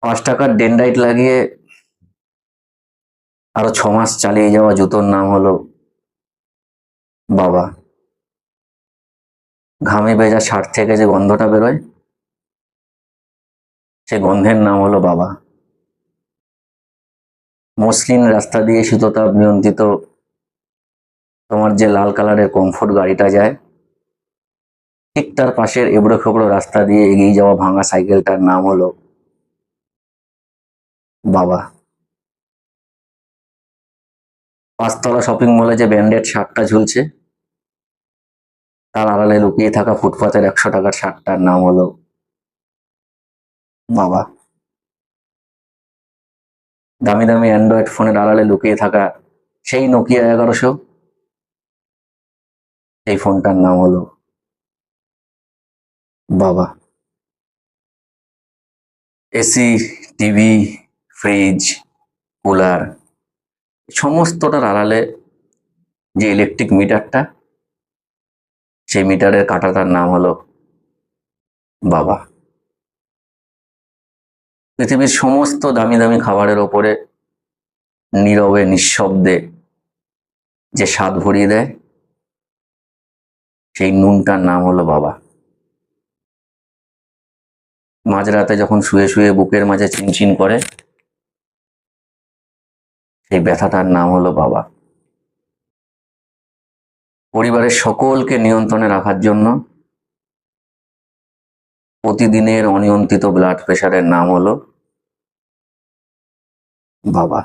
5 টাকার ডেনড্রাইট লাগিয়ে আরো 6 মাস চালিয়ে যাওয়া জুতোর নাম হলো বাবা। ঘামে ভেজা শার্ট থেকে যে গন্ধটা বেরোয়, সে গন্ধের নাম হলো বাবা। মসৃণ রাস্তা দিয়ে শীততাপ নিয়ন্ত্রিত তোমার যে লাল কালারের কমফোর্ট গাড়িটা যায়, ঠিক তার পাশের এবড়ো খেবড়ো রাস্তা দিয়ে এগিয়ে যাওয়া ভাঙা সাইকেলটার নাম হলো বাবা। 5 তলা শপিং মলে যে ব্র্যান্ডেড শার্টটা ঝুলছে, তার আড়ালে লুকিয়ে থাকা ফুটপাতের 100 টাকার শার্টটার নাম হলো বাবা। দামি দামি অ্যান্ড্রয়েড ফোনের আড়ালে লুকিয়ে থাকা সেই নোকিয়া 1100, সেই ফোনটার নাম হলো বাবা। এসি, টিভি, ফ্রিজ, কুলার, সমস্তটার আড়ালে যে ইলেকট্রিক মিটারটা, সেই মিটারের কাঁটাটার নাম হলো বাবা। পৃথিবীর সমস্ত দামি দামি খাবারের ওপরে নীরবে নিঃশব্দে যে স্বাদ ভরিয়ে দেয়, সেই নুনটার নাম হলো বাবা। মাঝরাতে যখন শুয়ে শুয়ে বুকের মাঝে চিনচিন করে, সেই ব্যথাটার নাম হলো বাবা। পরিবারের সকলকে নিয়ন্ত্রণে রাখার জন্য প্রতিদিনের অনিয়ন্ত্রিত ব্লাড প্রেশারের নাম হলো বাবা।